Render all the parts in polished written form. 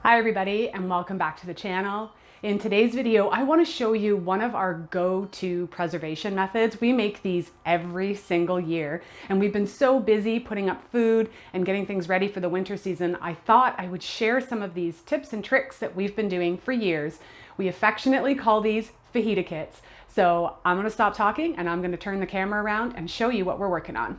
Hi everybody and welcome back to the channel. In today's video, I want to show you one of our go-to preservation methods. We make these every single year and we've been so busy putting up food and getting things ready for the winter season. I thought I would share some of these tips and tricks that we've been doing for years. We affectionately call these fajita kits. So I'm going to stop talking and I'm going to turn the camera around and show you what we're working on.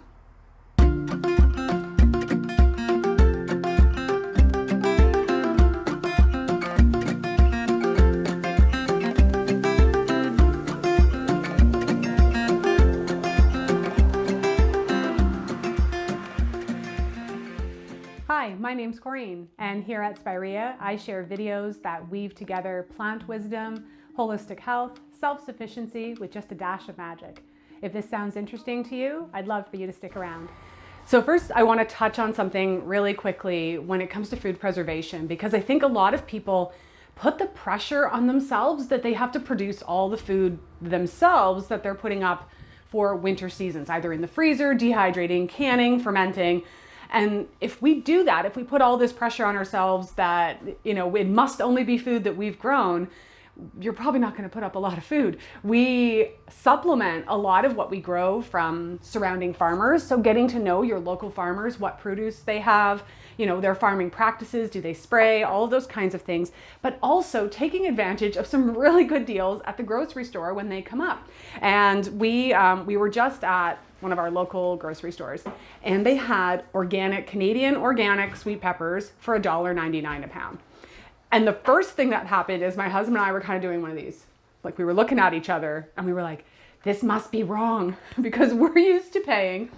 Hi, my name's Corinne, and here at Spirea, I share videos that weave together plant wisdom, holistic health, self-sufficiency with just a dash of magic. If this sounds interesting to you, I'd love for you to stick around. So first, I want to touch on something really quickly when it comes to food preservation, because I think a lot of people put the pressure on themselves that they have to produce all the food themselves that they're putting up for winter seasons, either in the freezer, dehydrating, canning, fermenting. And if we do that, if we put all this pressure on ourselves that, it must only be food that we've grown, you're probably not going to put up a lot of food. We supplement a lot of what we grow from surrounding farmers. So getting to know your local farmers, what produce they have, their farming practices, do they spray, all of those kinds of things, but also taking advantage of some really good deals at the grocery store when they come up. And we were just at one of our local grocery stores, and they had Canadian organic sweet peppers for $1.99 a pound. And the first thing that happened is my husband and I were kind of doing one of these. Like, we were looking at each other and we were like, this must be wrong, because we're used to paying,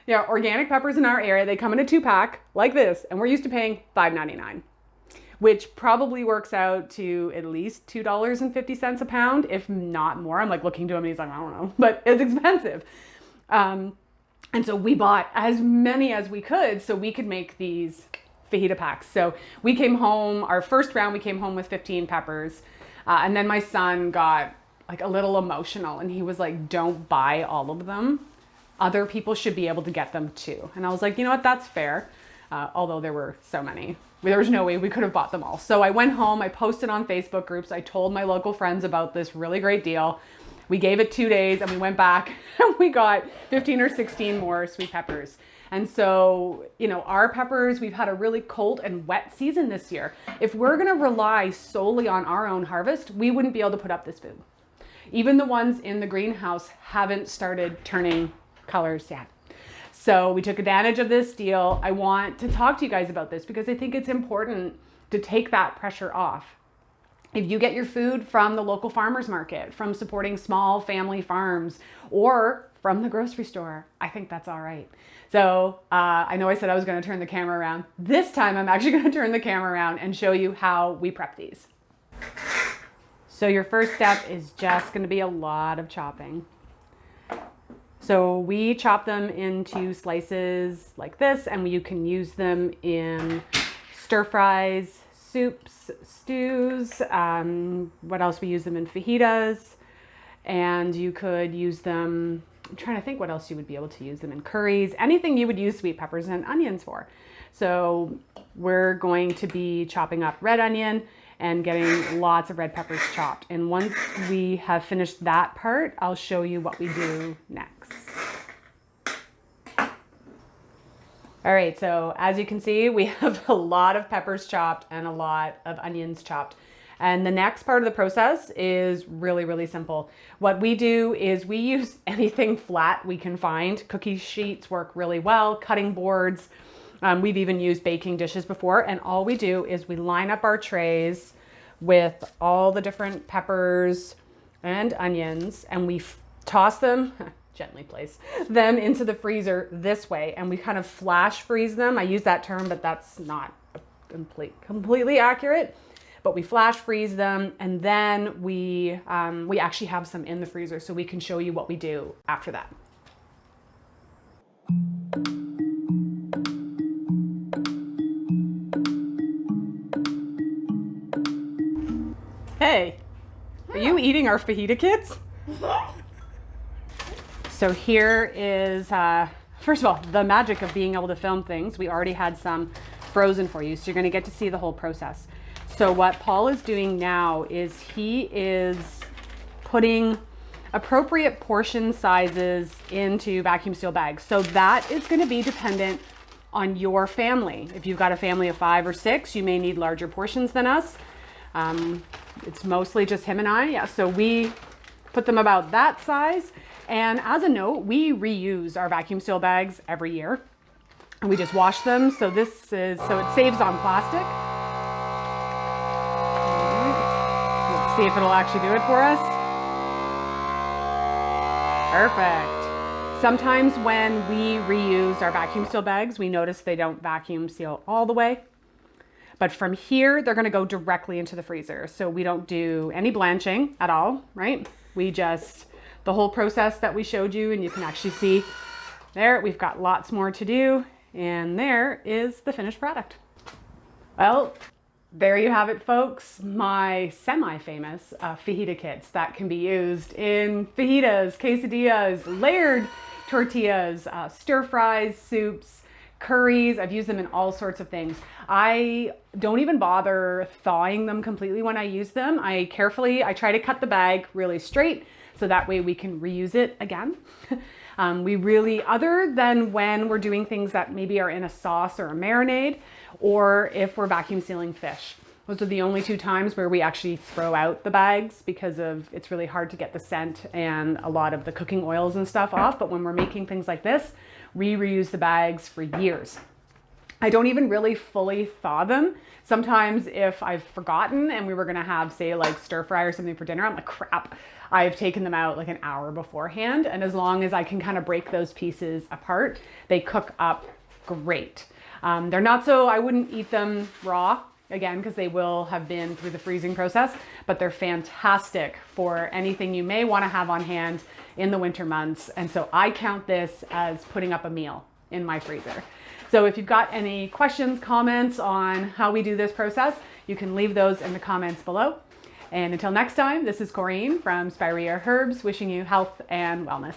organic peppers in our area, they come in a 2-pack like this, and we're used to paying $5.99, which probably works out to at least $2.50 a pound, if not more. I'm like looking to him and he's like, I don't know, but it's expensive. And so we bought as many as we could so we could make these fajita packs. So we came home, our first round, we came home with 15 peppers. And then my son got like a little emotional and he was like, don't buy all of them. Other people should be able to get them too. And I was like, you know what, that's fair. Although there were so many, there was no way we could have bought them all. So I went home, I posted on Facebook groups. I told my local friends about this really great deal. We gave it 2 days and we went back and we got 15 or 16 more sweet peppers. And so, our peppers, we've had a really cold and wet season this year. If we're gonna rely solely on our own harvest, we wouldn't be able to put up this food. Even the ones in the greenhouse haven't started turning colors yet. So we took advantage of this deal. I want to talk to you guys about this because I think it's important to take that pressure off. If you get your food from the local farmers market, from supporting small family farms, or from the grocery store, I think that's all right. So I know I said I was going to turn the camera around. This time I'm actually going to turn the camera around and show you how we prep these. So your first step is just going to be a lot of chopping. So we chop them into slices like this, and you can use them in stir fries, soups, stews, what else we use them in fajitas, and you could use them, I'm trying to think what else you would be able to use them in curries, anything you would use sweet peppers and onions for. So we're going to be chopping up red onion and getting lots of red peppers chopped. And once we have finished that part, I'll show you what we do next. All right, so as you can see, we have a lot of peppers chopped and a lot of onions chopped. And the next part of the process is really, really simple. What we do is we use anything flat we can find. Cookie sheets work really well, cutting boards. We've even used baking dishes before. And all we do is we line up our trays with all the different peppers and onions, and we toss them, gently place them into the freezer this way, and we kind of flash freeze them. I use that term, but that's not completely accurate. But we flash freeze them, and then we actually have some in the freezer so we can show you what we do after that. Hey, are you eating our fajita kits? So here is, first of all, the magic of being able to film things. We already had some frozen for you, so you're gonna get to see the whole process. So what Paul is doing now is he is putting appropriate portion sizes into vacuum seal bags. So that is going to be dependent on your family. If you've got a family of 5 or 6, you may need larger portions than us. It's mostly just him and I. Yeah, so we put them about that size. And as a note, we reuse our vacuum seal bags every year. And we just wash them. So it saves on plastic. Let's see if it'll actually do it for us. Perfect. Sometimes when we reuse our vacuum seal bags, we notice they don't vacuum seal all the way. But from here, they're gonna go directly into the freezer. So we don't do any blanching at all, right? The whole process that we showed you, and you can actually see there, we've got lots more to do. And there is the finished product. Well, there you have it, folks. My semi-famous fajita kits that can be used in fajitas, quesadillas, layered tortillas, stir fries, soups, curries. I've used them in all sorts of things. I don't even bother thawing them completely when I use them. I try to cut the bag really straight so that way we can reuse it again. We really, other than when we're doing things that maybe are in a sauce or a marinade, or if we're vacuum sealing fish. Those are the only 2 times where we actually throw out the bags because it's really hard to get the scent and a lot of the cooking oils and stuff off. But when we're making things like this, we reuse the bags for years. I don't even really fully thaw them. Sometimes if I've forgotten and we were gonna have, say, like stir fry or something for dinner, I'm like, crap, I've taken them out like an hour beforehand. And as long as I can kind of break those pieces apart, they cook up great. I wouldn't eat them raw, again, because they will have been through the freezing process, but they're fantastic for anything you may want to have on hand in the winter months. And so I count this as putting up a meal in my freezer. So if you've got any questions, comments on how we do this process, you can leave those in the comments below. And until next time, this is Corinne from Spirea Herbs, wishing you health and wellness.